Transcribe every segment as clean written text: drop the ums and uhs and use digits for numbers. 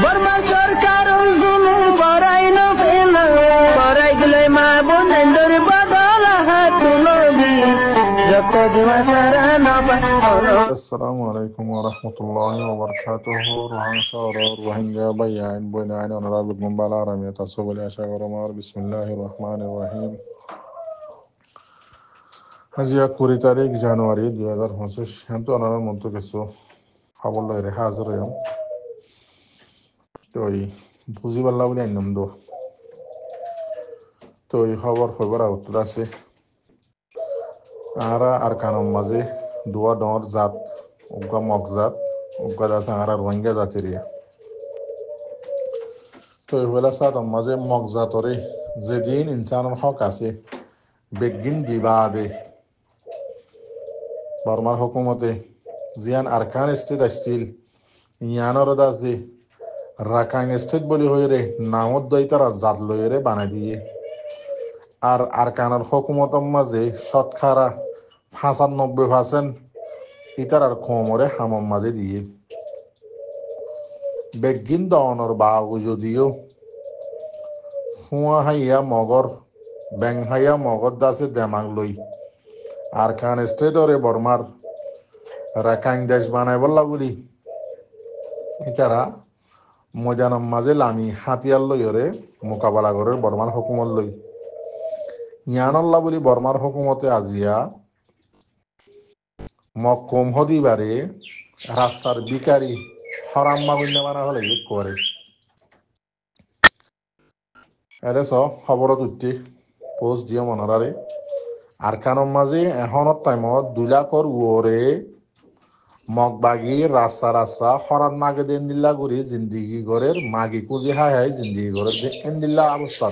বর্মা সরকার জুলুম করাই না ফেনা করাই দিলে মা বোনের বদল হাত নবী যত দিবা সারা না Assalamu alaikum wa rahmatullahi wa barakatuhu. Ruhan Shara, Rohingya Bayan, Boynan, Honorable Gumbala, Ramita Sobali Shagaromar, Bismillahirrahmanirrahim. Hazia 20 তারিখ জানুয়ারি 2025 হেতু অনার মন্ত্র কিছু খবর লইরে হাজির হইম তো এই বুঝিবাল্লা বলে আইনম দো তো এই খবর আউটটা আছে আর কানম মাঝে দুয়া ডর জাত উগা মগজাত উগা দাসা আর রোহিঙ্গা জাতিরিয়া তো এগুলা সাত মাঝে মগজাতরে যেদিন ইনসানের হক আছে বেগিন দিবাদে বর্মার হুকুমতে জিয়ান আরকান স্টেট আসছিল ইয়ানোর দাসে রাকাইন স্টেট বলি হয়ে নামত দইতারা জাত লইরে বানাই দিয়ে আর আরকানের হুকুমতের মাঝে শতকরা 95% ইতার আর কোমরে হামম মাঝে দিয়ে বেগিন দনর বাগু যদিও হুয়া হাইয়া মগর ব্যাং হাইয়া মগর দাসে দেমাগ লই আর খান স্টেটরে বর্মার রাকাইন দেশ বানাই বললা বলি ইতারা ময়দানের মাঝে লামি হাতিয়ার লইরে মোকাবেলা করে বর্মার হুকুমত লই ইয়ানল্লা বলি বর্মার হুকুমতে আজিয়া মক্কম হদিবারে রাস্তার বিকারি হরাম্মা গুন্ডা বানা হলে করে এরে খবরত উঠতে পোস্ট দিয়ে মনারে আর কানর মাঝে এখনত টাইমত 2 লাখর ওরে মগবাগি রাস্তা হরান মাগে দেন দিল্লা করি জিন্দিগি ঘরের মাগি কুজি হাই জিন্দিগি ঘরের দেন দিল্লা অবস্থা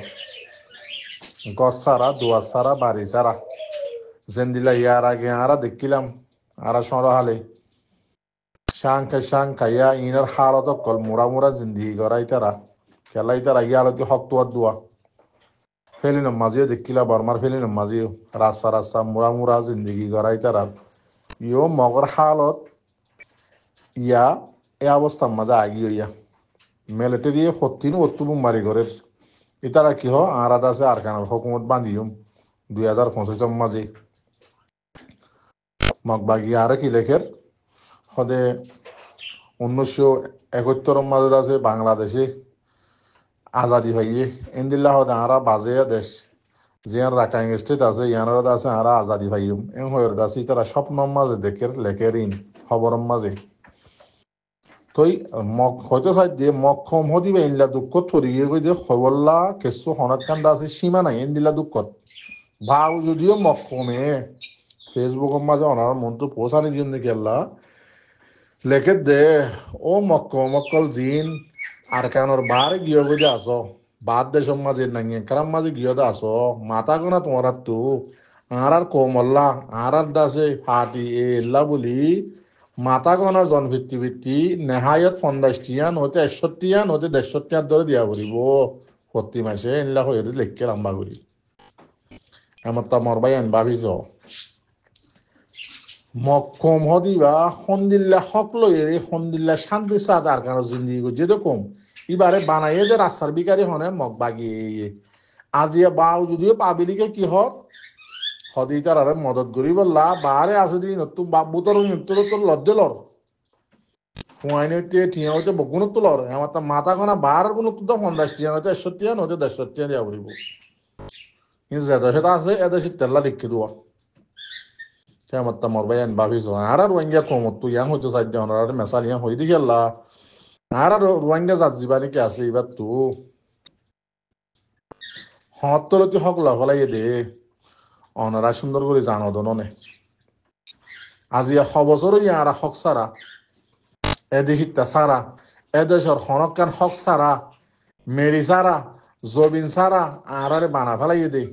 গছ সারা দুয়ার সারা বাড়ি সারা জেন্দিলা ইয়ার আগে আরা দেখিলাম আরা সরহালে শাঙ্কাইয়া ইনার হালত কল মুড়া জিন্দিগি গড়াই তারা খেলাই তারা ইয়ালতি হকতুয়ার দোয়া ফেলিন মাঝিও দেখিলা বর্মার ফেলিন মাঝিও রাস্তা মুড়া জিন্দিগি গড়াই তারা ইও মগর হালত ইয়া এ অবস্থার মাঝে আগি হইয়া মিলিটারি 40 মারি ঘরের ইতারা কি হ আরাদ আছে আরকানের হুকুমত বান্ধিম 2025 মাঝে মগবাগি আর কি লেখের সদে 1971 মাঝে আছে বাংলাদেশে আজাদি ভাইয়ে ইন্দিল্লা হদে আরা বাজে দেশ জিয়ান রাকাইন স্টেট আছে ইয়ানার আছে আরা আজাদি ভাইম এম হয়ের দাসি তারা স্বপ্ন মাঝে লেখের ইন খবর মাঝে তই হয়তো চাই দিয়ে মক্ষম হদিবে ইনলা দুঃখ থরিয়ে গই দিয়ে খবরলা কেসু হনত কান্দা আছে সীমা নাই ইন্দিল্লা দুঃখত ভাও যদিও মক্ষমে ফেসবুকের মাঝে ওনার মন্ত্র পৌঁছানি দিন নাকি আল্লাহ লেখে দে ও মক্কল জিন আর কানোর বারে গিয়ে বুঝে আসো বাদ দেশের মাঝে নাঙিয়ে কারাম মাঝে গিয়ে দে আসো মাথা গোনা তোমার তো আর কোমল্লা আর দাসে ফাটি এল্লা বলি মাথা গোনা জন ভিত্তি নেহায়ত 50 টিয়া নতে 61 টিয়া নতে 150 টিয়ার ধরে দিয়া পড়িব প্রতি মাসে এল্লা হয়ে লেখকে লম্বা করি আমার তো মরবাই আন ভাবিছ মক্ষম হদিবা সন্দিল্লা হক লইরে সন্দিল্লা শান্তি সাদ আর কারো জিন্দিগি যেরকম এবারে বানাইয়ে যে রাস্তার বিকারি হনে মগ বাগিয়ে আজিয়া বাউ যদিও পাবিলিকে কি হক হদিকার আরে মদত করি বললা বারে আছে দিন তুম বাবুতর তোর লদ্দেলর হুয়াইনে টিয়া হইতে বগুন তোলর আমার তো মাথা কোনা বার কোনো তো 50 টিয়া নতে 61 টিয়া নতে 150 টিয়া দিয়া পড়িব কিন্তু যেটা সেটা আছে এদেশে তেল্লা লিখে দেওয়া আমার তো মরবাই আন ভাবিছ আর রোহিঙ্গা কমত তুই ইয়াং হইতে চাই দিয়ে আর মেসাল ইয়াং হই দেখি আল্লাহ আর রোহিঙ্গা জাত জীবানি কে আছে এবার তো হতলতি হক লাফলাই দে অনারা সুন্দর করে জানো দনে আজি 100 বছর ইয়ার হক সারা এদেশিতা সারা এদেশের হনকান হক সারা মেরি সারা জবিন সারা আর বানা ফেলাই দে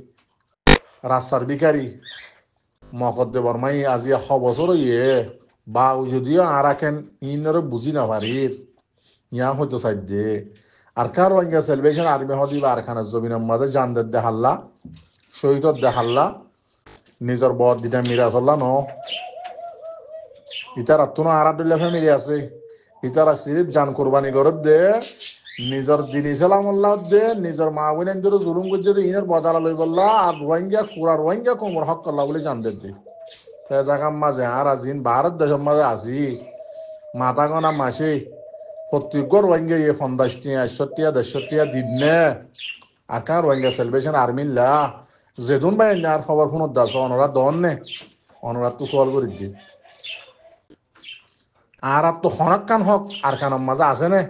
রাস্তার বিকারি মকদ্দে বর্মাই আজি 100 বছর ইয়ে বা যদিও আর কেন ইনরে বুঝি না পারির ইয়া হইতো চাই দে আর কার রোহিঙ্গা সেলিব্রেশন আর্মি হদিবা আর খানের জমিনের মাঝে জানদের দেখাল্লা শহীদত দেখাল্লা নিজের বর দিদা মিরাজ আল্লাহ ন ইতার আত্মনো আরাদুল্লাহ ফ্যামিলি আছে ইতারা সিরিফ জান কোরবানি করত দে নিজের দিনী সালামুল্লাহ দে নিজের মা বোন এন্দুর জুলুম করছে দে ইনের বদালা লই বললা আর রোহিঙ্গা কুড়া রোহিঙ্গা কোমর হক করলা বলে জান দে তে জাগাম মাঝে আর আজিন ভারত দেশের মাঝে আসি মাথা গনা মাসে প্রত্যেকর রোহিঙ্গা ইয়ে 50 61 150 দিনে আর কার রোহিঙ্গা সেলিব্রেশন আর্মিল্লা যেদুন ভাই আর খবর ফোনত দাস অনরাত দন নে অনরাত তো সওয়াল করে দি আর তো হনক কান হক আর কানম মাঝে আছে নে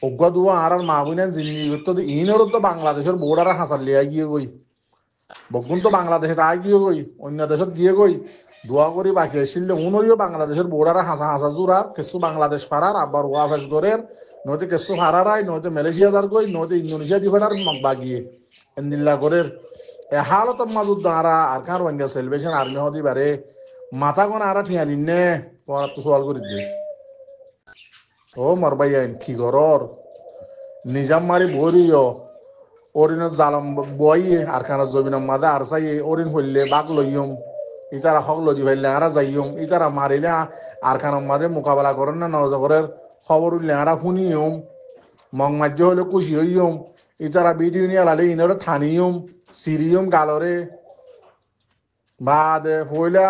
অজ্ঞ দুয়া আর মা বোনের জিন্দি করতে ইনেরও তো বাংলাদেশের বোর্ডারে হাসার লিয়া গিয়ে গই বগুন তো বাংলাদেশে তাই গিয়ে গই অন্য দেশত গিয়ে গই দোয়া করি বাকি আসলে উনরিও বাংলাদেশের বোর্ডারে হাসা হাসা জোরার কিছু বাংলাদেশ পারার আবার ওয়াফেস গরের নয়তো কিছু হারারাই নয়তো মালয়েশিয়া যার গই নয়তো ইন্দোনেশিয়া দি ফেরার বাগিয়ে এন্দিল্লা গরের এ হালত মাজুদ দাঁড়া আর কার রোহিঙ্গা সেলিব্রেশন আর্মি হদি বারে মাথা কোন আর ঠিয়া দিন নে তোমার তো সওয়াল করে দিয়ে ও মরবাই আইন কি গরর নিজাম মারি বরিও ওরিনত জালম বইয়ে আর খানা জমিন মাদা আর চাই ওরিন হইলে বাঘ লইম ইতারা হক লদি ভাইলে আরা যাইম ইতারা মারিলে আর খানা মাদে মোকাবেলা করেন না নজগরের খবর উঠলে আরা শুনিম মং মাজ্য হলে খুশি হইম ইতারা ভিডিও নিয়ে আলালে ইনরে থানিয়ম সিরিয়ম গালরে বাদে হইলা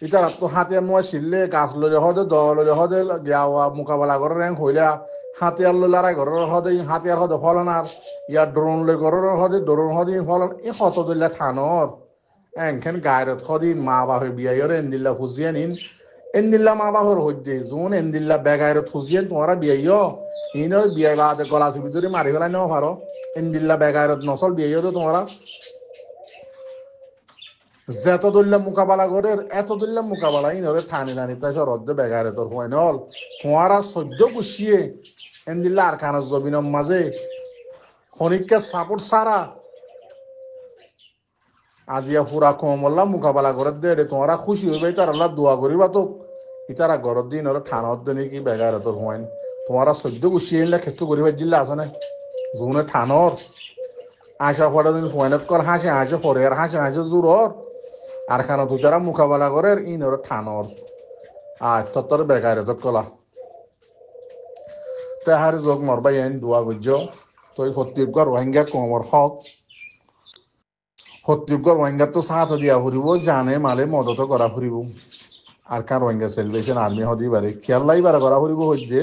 ইতারা তো হাতে নোয়া শিললে গাছ ললে হদে দলে হদে গিয়াওয়া মোকাবেলা করে র্যাঙ্ক হইলা হাতিয়ার লই লড়াই ঘরের হদে হাতিয়ার হদে ফলনার ইয়ার ড্রোন লই ঘরের হদে ড্রোন হদে ফলন এ কত দিল্লা ঠানর এনখান গায়রত খদিন মা বাপে বিয়াইর এন্দিল্লা ফুজিয়ান এন্দিল্লা মা বাপর হইতে জোন এন্দিল্লা বেগায়রত ফুজিয়ান তোমারা বিয়াইও ইনর বিয়াই বাদে গলা চিপি ধরে মারি ফেলাই নেওয়া পারো এন্দিল্লা বেগায়রত নসল বিয়াইও তো তোমারা যেত দল্লা মোকাবেলা করে এত দল্লা মোকাবেলা ইনরে থানি নানি তাই রদ্দে বেগায়রতর হয় নল তোমারা সদ্য গুছিয়ে এন্দিল্লা আর খানার জমিনের মাঝে খনিককে সাপোর্ট সারা আজিয়া পুরা কমল্লা মোকাবেলা করে দে তোমরা খুশি হইবে তার আল্লাহ দোয়া করিবা তো ইতারা ঘরের দিন ওরা ঠানত দে নাকি বেগারতর হইন তোমরা সদ্য গুছিয়ে এনলা খেস্তু করিবার জিল্লা আছে না জুনে ঠানর আশা পড়া দিন পয়েন্ট কর হাসে হাসে পরে আর হাসে হাসে জোরর আর খানা তুই তারা মোকাবেলা করে ইন ওরা ঠানর আর তত্তর বেগারতর কলা তাহার যোগ মরবাই আইন দোয়া বুঝ তই প্রত্যেকবার রোহিঙ্গা কমর হক প্রত্যেকবার রোহিঙ্গা তো সাথ দিয়া ফুরিব জানে মালে মদত করা ফুরিব আর কার রোহিঙ্গা সেলিব্রেশন আর্মি হদি বারে খেয়াল্লাই বারে করা ফুরিব হইতে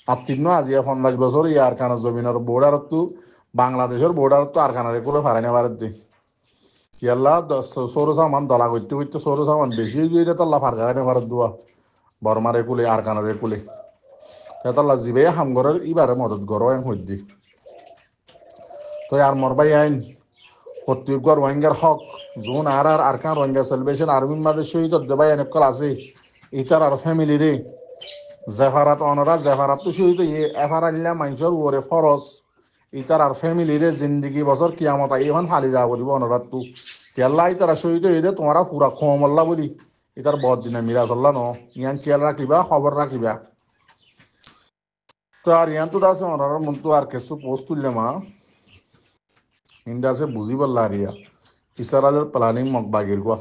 আত্মীর্ণ আজিয়া 50 বছর ইয়ার কানা জমিনের বোর্ডারত তো বাংলাদেশের বোর্ডারত তো আর কানারে কোলে ফারাই নেবার দে খেয়াল্লা সৌর সামান দলা করতে করতে সৌর সামান বেশি দিয়ে তাল্লা ফার কারাই নেবার দোয়া বর্মারে কুলে আর কানারে কুলে তাল্লা জিবে হামগরের ইবারে মদত গরো হইতে তো আর মরবাই আইন প্রত্যেকবার রোহিঙ্গার হক জোন আর কান রোহিঙ্গা সেলিব্রেশন আর্মির মাঝে শহীদ দেবাই অনেকল আছে ইতার আর ফ্যামিলি রে জেফারাত অনরা জেফারাত তো শহীদ এফারাল্লা মানুষের ওরে ফরস ইতার আর ফ্যামিলি রে জিন্দগি বছর কিয়ামত এখন ফালি যাব বলিব অনরাত তো কেল্লা ইতারা শহীদ হয়ে দে তোমরা পুরা কমল্লা বলি ইতার বদ দিনে মিরাজ আল্লাহ ন ইয়ান খেয়াল রাখিবা খবর রাখিবা তো আর ইয়ান তো আছে অনরার মন তো আর কিছু পোস্ট তুললে মা ইন্ডাসে বুঝি পারলা রিয়া ইসারালের প্ল্যানিং মকবাগির গোয়া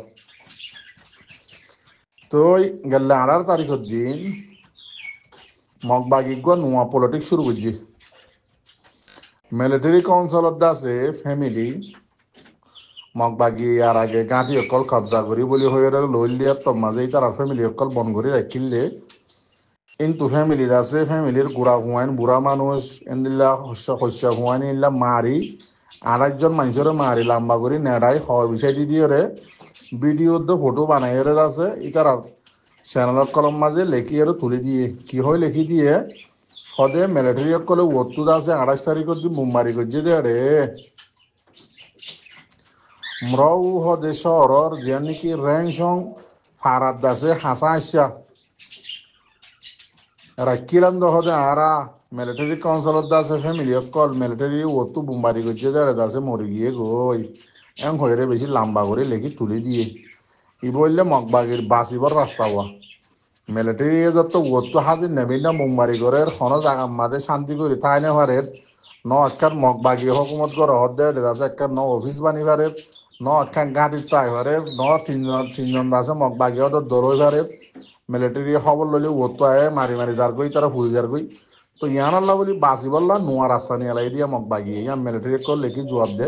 তো গেলে 18 তারিখের দিন মকবাগি গোয়া নোয়া পলিটিক্স শুরু করছি মিলিটারি কাউন্সিলত আছে ফ্যামিলি মকবাগি আর আগে গাঁটি অকল কবজা করি বলি হয়ে লইলিয়া তো মাঝে তার ফ্যামিলি অকল বন করে রাখিলে কিন্তু ফ্যামিলি আছে ফ্যামিলির গুড়া হুয়াইন বুড়া মানুষ এন্দিল্লা শস্য হুয়াইন ইল্লা মারি আর একজন মানুষের মারি লম্বা করে নেড়াই খাওয়া বিষয় দিয়ে রে ভিডিও ফটো বানাই আছে ইতার চ্যানেলত কলম মাঝে লেখি আর তুলে দিয়ে কি হয় লেখি দিয়ে সদে মিলিটারি কলে ওটু আছে 28 তারিখের দিন বোমবারি করছে দে রে মরাও হদে শহরের যে নাকি র্যাংসং ফারাদ আছে হাসা আসা রাখিলাম হদে আরা মিলিটারি কাউন্সিলত আছে ফ্যামিলি অকল মিলিটারি ওটু বোমবারি করছে দে আছে মরে গিয়ে গই এম হয়ে বেশি লম্বা করে লেখি তুলে দিয়ে ই বললে মকবাগির বাঁচিবার রাস্তা হওয়া মিলিটারি যত ওটু হাজির নেবি না বোমবারি করে খন জায়গা মাঝে শান্তি করে তাই নেভারের ন একখান মকবাগি হকুমত করে হদ দে আছে একখান ন অফিস বানিবারের ন একখান ঘাটির তো এবারে ন তিনজন আছে মগ বাগিয়ে তো দৌড়াইবারে মিলিটারি খবর লইলে ও তো মারি মারি যার গই তারা ফুরি যার গই তো ইয়ান আল্লাহ বলি বাসি বললা নোয়া রাস্তা নিয়ে এলাই দিয়া মগ বাগিয়ে ইয়ান মিলিটারি করলে কি জবাব দে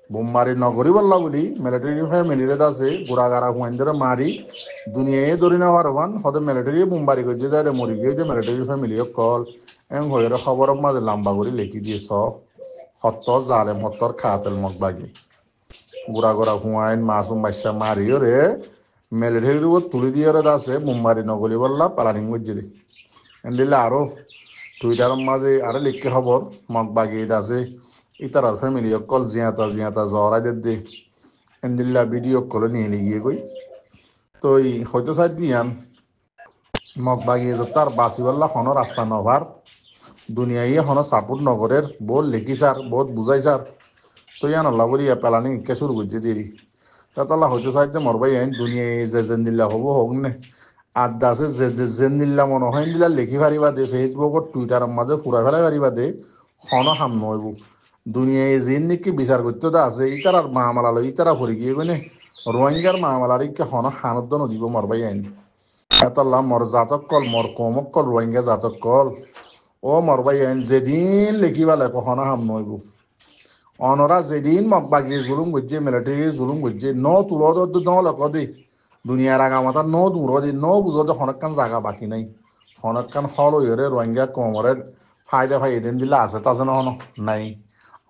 বোমবারি নগরী বললা বলি মিলিটারি ফ্যামিলিরে আছে গোড়াগাড়া হুয়াইন্দরে মারি দুনিয়ায় ধরি না পারবান হতে মিলিটারি বোমবারি করছে যাই মরি গিয়ে যে মিলিটারি ফ্যামিলি কল এম হয়ে খবর মাঝে লম্বা করে লিখি দিয়ে সত্তর জালেম সত্তর খাতেল মগ বাগি গোড়া গোড়া হুয়াইন মাসুম বাচ্চা মারিও রে মিলিটারির উপর তুলি দিয়ে আছে বোমবারি নগরী বললা পালানিং মসজিদে এন্দিলে আরো টুইটারের মাঝে আরো লিখে খবর মগ বাগি আছে ইতার ফ্যামিলি কল জিয়াতা জহরাইদের দে এন্দিল্লা ভিডিও কলে নিয়ে গিয়ে গই তো এই হয়তো সাইড দিয়ান মগ বাগিয়ে তার বাসিবাল্লা হন রাস্তা নভার দুনিয়ায় হন সাপোর্ট নগরের বহুত লেখি স্যার বহুত বুঝাই স্যার তো ইয়ান আল্লাহ বলি পেলানি ইকে শুরু করছে দেরি তাহলে হয়তো সাইড মরবাই আইন দুনিয়ায় যে জেন্দিল্লা হবো হোক নে আড্ডা আছে যে জেন্দিল্লা মনে হয় দিল্লা লেখি পারিবা দে ফেসবুকত টুইটারের মাঝে ফুরা ফেলাই পারিবা দে হন হাম নইব দুনিয়ায় যে নাকি বিচার করতে তো আছে ইতার আর মামালা ইতারা ভরে গিয়ে গনে রোহিঙ্গার মামালার ইকে হন হানত নদীব মরবাই আইন এতল্লা মর জাতক কল মর কমক কল রোহিঙ্গা জাতক কল ও মরবাই আইন যেদিন লেখিবা লেখো হন হাম নইব অনরা যেদিন মকবাগি জুলুম করছে মিলিটারি জুলুম করছে ন তুলো ন লক দে দুনিয়ার আগামাতা ন দূর দে ন বুঝো দে হনকান জায়গা বাকি নাই হনকান হল হইরে রোহিঙ্গা কমরের ফায়দা ফাই এদিন দিলে আছে তাছে নহন নাই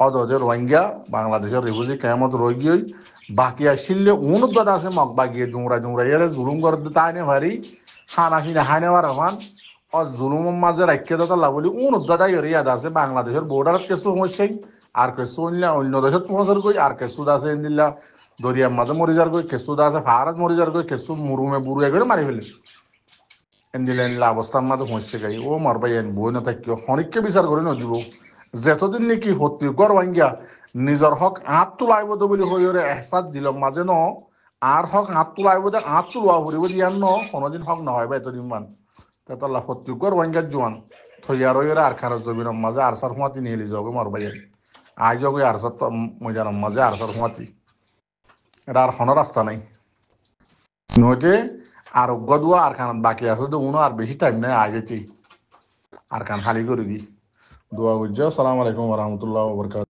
অদে রোহিঙ্গা বাংলাদেশের রিফিউজি কেমত রই গিয়ে বাকি আসলে উন্নত আছে মগ বাগিয়ে দুমরাই এর জুলুম করে তাই নে ভারি খানা কিনে হাইনে বার হন ও জুলুমের মাঝে রাখিয়ে দাদা লাভলি উন্নত ইয়াদ আছে বাংলাদেশের বর্ডারত কিছু সমস্যাই আর কিছু অন্য দেশত পৌঁছার গই আর কিছু আছে দিল্লা দরিয়ার মাঝে মরি যার গই কিছু আছে ভারত মরি যার গই কিছু মুরুমে বুড়ুয়ে করে মারি ফেলে এন্দিলা অবস্থার মাঝে পৌঁছে গাই ও মারবাই আইন বই না থাকিও হনিককে বিচার করে নদীব যেতদিন নাকি সত্যি গড় ভাঙ্গিয়া নিজের হক আঁত তোলাইব দে বলে হইরে এহসাস দিল মাঝে ন আর হক আঁত তোলাইব দে আঁত তোলা ফুরিব দিয়ান ন কোনোদিন হক নহয় বা এতদিন মান তাহলে সত্যি গড় ভাঙ্গার জোয়ান থইয়ার হইরে আর খারাপ জমির মাঝে আর সার হুঁয়াতি নিয়ে যাবে মারবাই আইন আই যাবে আর সার ময়দানের মাঝে আর সার হুঁয়াতি এটা আর হন রাস্তা নাই নইতে আর অজ্ঞ দোয়া আর খান বাকি আছে তো উনো আর বেশি টাইম নাই আজ আর খান খালি করে দি দোয়া বুঝছো সালাম আলাইকুম রহমতুল্লাহ বরকাত